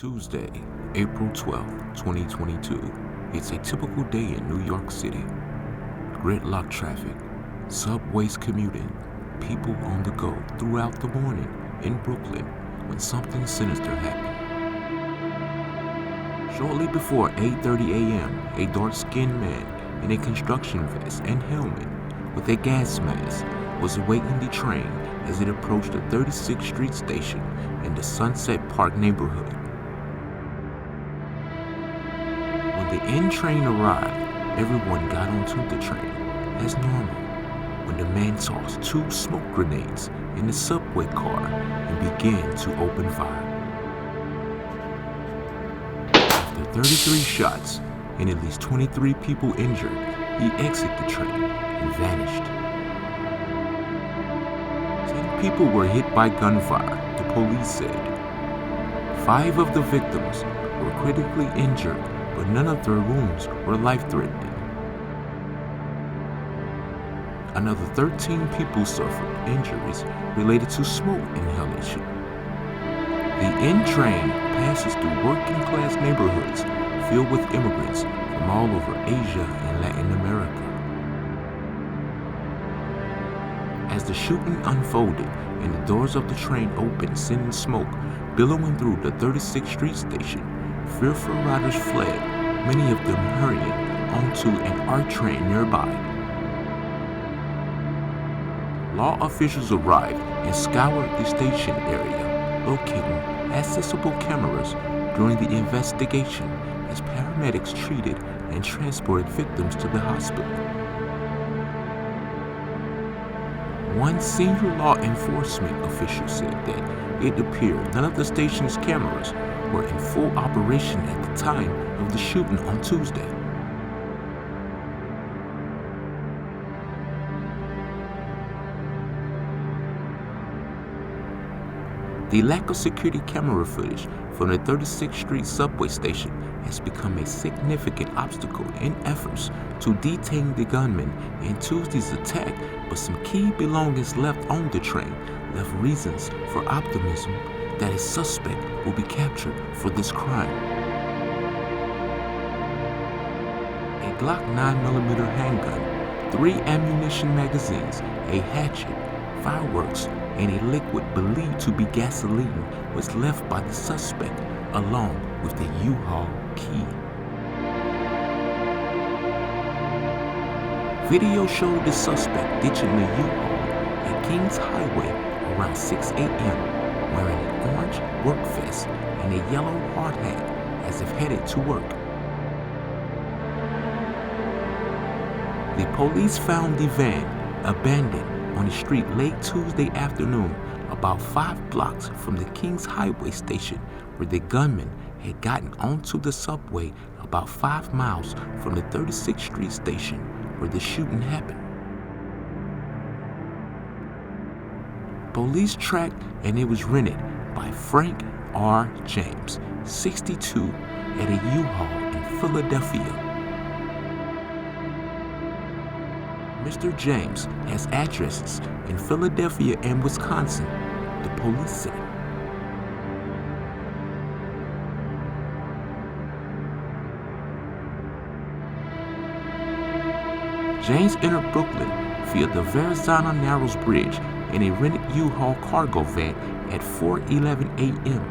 Tuesday, April 12, 2022. It's a typical day in New York City. Gridlock traffic, subways commuting, people on the go throughout the morning in Brooklyn when something sinister happened. Shortly before 8:30 a.m., a dark-skinned man in a construction vest and helmet with a gas mask was awaiting the train as it approached the 36th Street station in the Sunset Park neighborhood. When the N train arrived, everyone got onto the train as normal when the man tossed two smoke grenades in the subway car and began to open fire. After 33 shots and at least 23 people injured, he exited the train and vanished. 10 people were hit by gunfire, the police said. 5 of the victims were critically injured, but none of their wounds were life-threatening. Another 13 people suffered injuries related to smoke inhalation. The N train passes through working-class neighborhoods filled with immigrants from all over Asia and Latin America. As the shooting unfolded and the doors of the train opened, sending smoke billowing through the 36th Street station, fearful riders fled, many of them hurrying onto an R train nearby. Law officials arrived and scoured the station area, locating accessible cameras during the investigation as paramedics treated and transported victims to the hospital. One senior law enforcement official said that it appeared none of the station's cameras were in full operation at the time of the shooting on Tuesday. The lack of security camera footage from the 36th Street subway station has become a significant obstacle in efforts to detain the gunman in Tuesday's attack, but some key belongings left on the train left reasons for optimism that a suspect will be captured for this crime. A Glock 9mm handgun, 3 ammunition magazines, a hatchet, fireworks, and a liquid believed to be gasoline was left by the suspect along with the U-Haul key. Video showed the suspect ditching the U-Haul at Kings Highway around 6 a.m. wearing an orange work vest and a yellow hard hat as if headed to work. The police found the van abandoned on the street late Tuesday afternoon, about 5 blocks from the Kings Highway station, where the gunman had gotten onto the subway about 5 miles from the 36th Street station where the shooting happened. Police tracked and it was rented by Frank R. James, 62, at a U-Haul in Philadelphia. Mr. James has addresses in Philadelphia and Wisconsin, the police said. James entered Brooklyn via the Verrazano Narrows Bridge in a rented U-Haul cargo van at 4:11 a.m.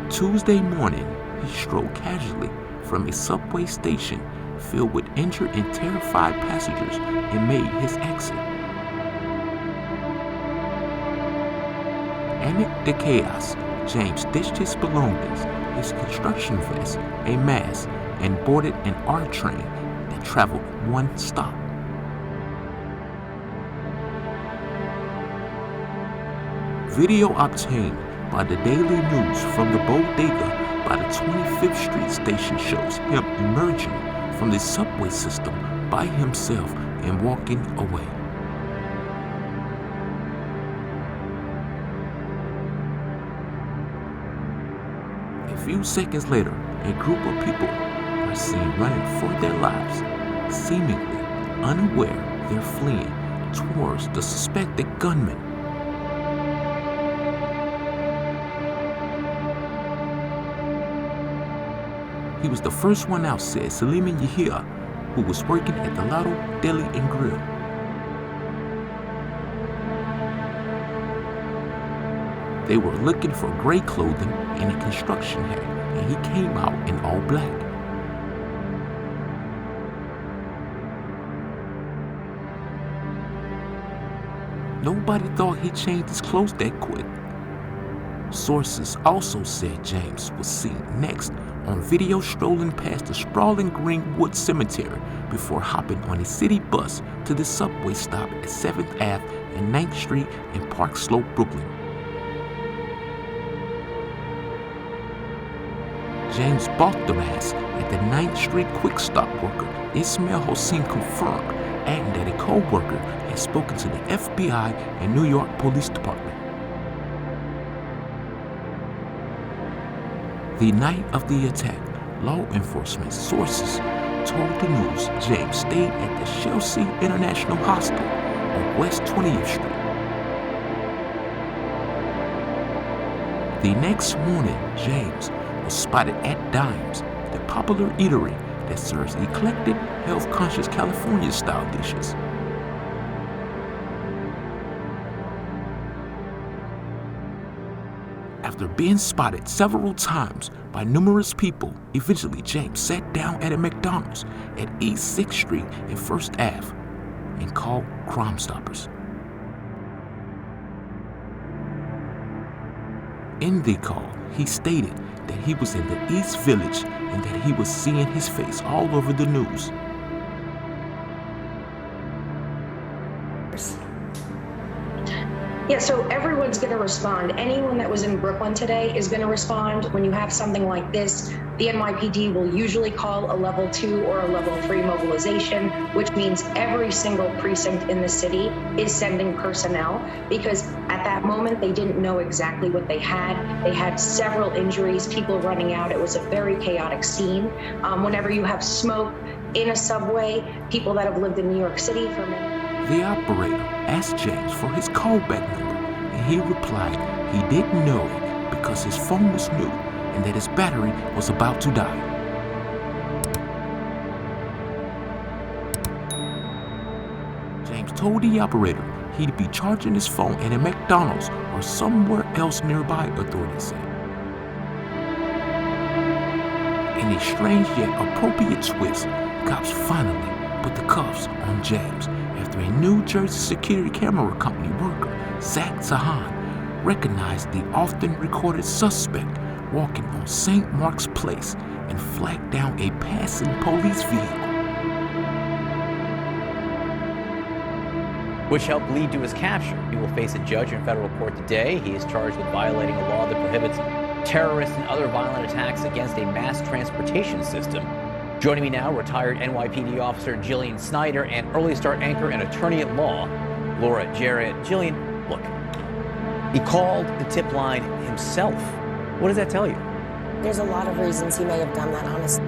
Tuesday morning, he strolled casually from a subway station filled with injured and terrified passengers and made his exit. Amid the chaos, James ditched his belongings, his construction vest, a mask, and boarded an R train that traveled 1 stop. Video obtained by the Daily News from the bodega by the 25th Street station shows him emerging from the subway system by himself and walking away. A few seconds later, a group of people are seen running for their lives, seemingly unaware they're fleeing towards the suspected gunman. He was the first one out, said Suleiman Yahia, who was working at the Lotto Deli and Grill. They were looking for gray clothing and a construction hat, and he came out in all black. Nobody thought he changed his clothes that quick. Sources also said James was seen next on video strolling past the sprawling Greenwood Cemetery before hopping on a city bus to the subway stop at 7th Ave and 9th Street in Park Slope, Brooklyn. James bought the mask at the 9th Street Quick Stop worker Ismail Hossein confirmed, adding that a co-worker had spoken to the FBI and New York Police Department. The night of the attack, law enforcement sources told the news James stayed at the Chelsea International Hostel on West 20th Street. The next morning, James was spotted at Dimes, the popular eatery that serves eclectic, health-conscious California-style dishes. After being spotted several times by numerous people, eventually James sat down at a McDonald's at East 6th Street and 1st Ave and called Crime Stoppers. In the call, he stated that he was in the East Village and that he was seeing his face all over the news. Yeah, so everyone's going to respond. Anyone that was in Brooklyn today is going to respond. When you have something like this, the NYPD will usually call a level 2 or a level 3 mobilization, which means every single precinct in the city is sending personnel, because at that moment they didn't know exactly what they had. They had several injuries, people running out. It was a very chaotic scene. Whenever you have smoke in a subway, people that have lived in New York City for many. The operator asked James for his callback number, and he replied he didn't know it because his phone was new and that his battery was about to die. James told the operator he'd be charging his phone at a McDonald's or somewhere else nearby, authorities said. In a strange yet appropriate twist, cops finally put the cuffs on James after a New Jersey security camera company worker, Zach Zahan, recognized the often recorded suspect walking on St. Mark's Place and flagged down a passing police vehicle. Which helped lead to his capture. He will face a judge in federal court today. He is charged with violating a law that prohibits terrorist and other violent attacks against a mass transportation system. Joining me now, retired NYPD officer Jillian Snyder and Early Start anchor and attorney at law, Laura Jarrett. Jillian, look, he called the tip line himself. What does that tell you? There's a lot of reasons he may have done that, honestly.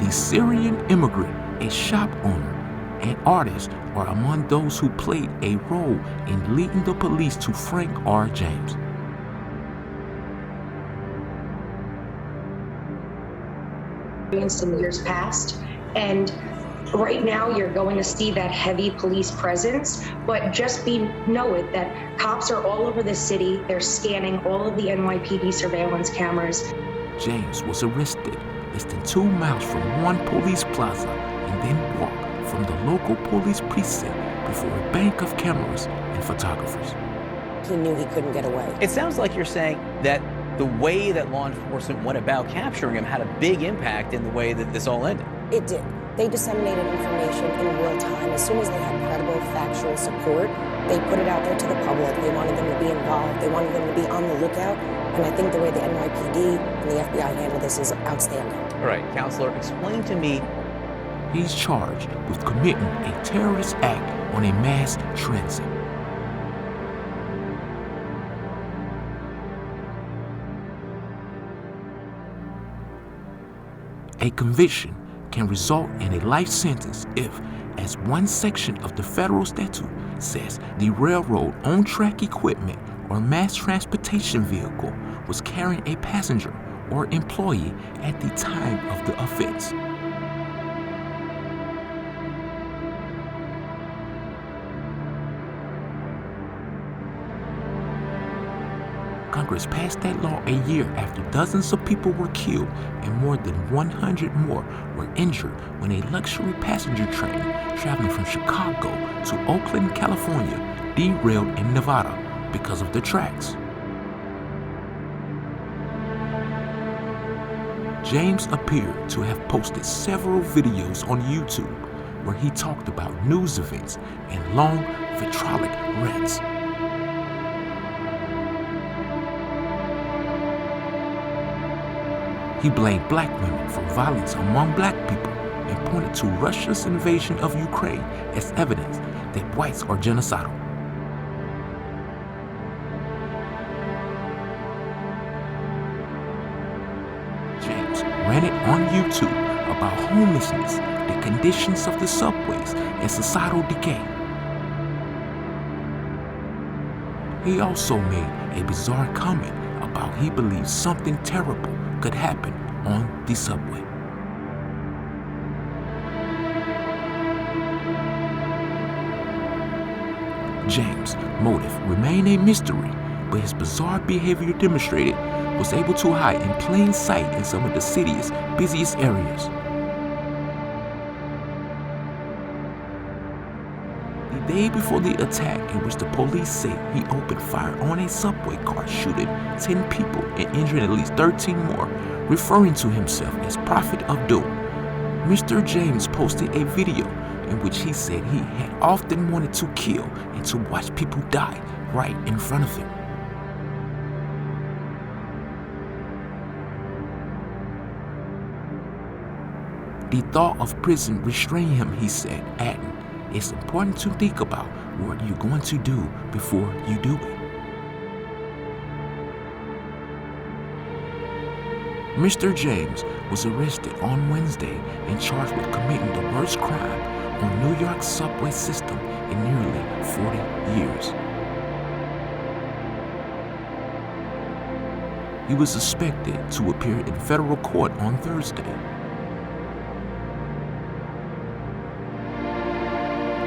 The Syrian immigrant, a shop owner, and artist are among those who played a role in leading the police to Frank R. James. In the years past, and right now you're going to see that heavy police presence, but just know it that cops are all over the city. They're scanning all of the NYPD surveillance cameras. James was arrested less than 2 miles from one police plaza and then walked from the local police precinct before a bank of cameras and photographers. He knew he couldn't get away. It sounds like you're saying that the way that law enforcement went about capturing him had a big impact in the way that this all ended. It did. They disseminated information in real time. As soon as they had credible, factual support, they put it out there to the public. They wanted them to be involved. They wanted them to be on the lookout. And I think the way the NYPD and the FBI handled this is outstanding. All right, Counselor, explain to me. He's charged with committing a terrorist act on a mass transit. A conviction can result in a life sentence if, as one section of the federal statute says, the railroad on-track equipment or mass transportation vehicle was carrying a passenger or employee at the time of the offense. Congress passed that law a year after dozens of people were killed and more than 100 more were injured when a luxury passenger train traveling from Chicago to Oakland, California, derailed in Nevada because of the tracks. James appeared to have posted several videos on YouTube where he talked about news events and long, vitriolic rants. He blamed black women for violence among black people and pointed to Russia's invasion of Ukraine as evidence that whites are genocidal. James ran it on YouTube about homelessness, the conditions of the subways, and societal decay. He also made a bizarre comment about he believes something terrible could happen on the subway. James' motive remained a mystery, but his bizarre behavior demonstrated was able to hide in plain sight in some of the city's busiest areas. The day before the attack, in which the police say he opened fire on a subway car, shooting 10 people and injuring at least 13 more, referring to himself as Prophet of Doom, Mr. James posted a video in which he said he had often wanted to kill and to watch people die right in front of him. The thought of prison restrained him, he said, adding, "It's important to think about what you're going to do before you do it." Mr. James was arrested on Wednesday and charged with committing the worst crime on New York's subway system in nearly 40 years. He was expected to appear in federal court on Thursday.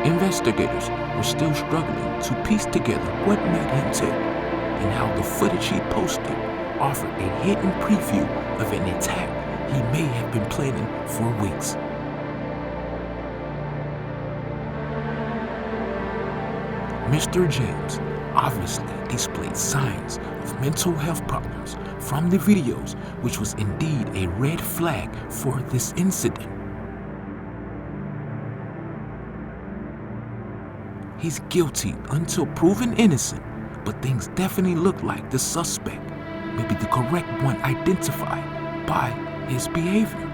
Investigators were still struggling to piece together what made him tick and how the footage he posted offered a hidden preview of an attack he may have been planning for weeks. Mr. James obviously displayed signs of mental health problems from the videos, which was indeed a red flag for this incident. He's guilty until proven innocent, but things definitely look like the suspect may be the correct one identified by his behavior.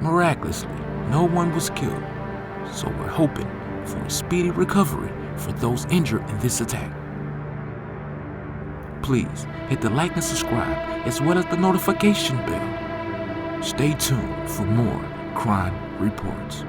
Miraculously, no one was killed, so we're hoping for a speedy recovery for those injured in this attack. Please hit the like and subscribe, as well as the notification bell. Stay tuned for more crime reports.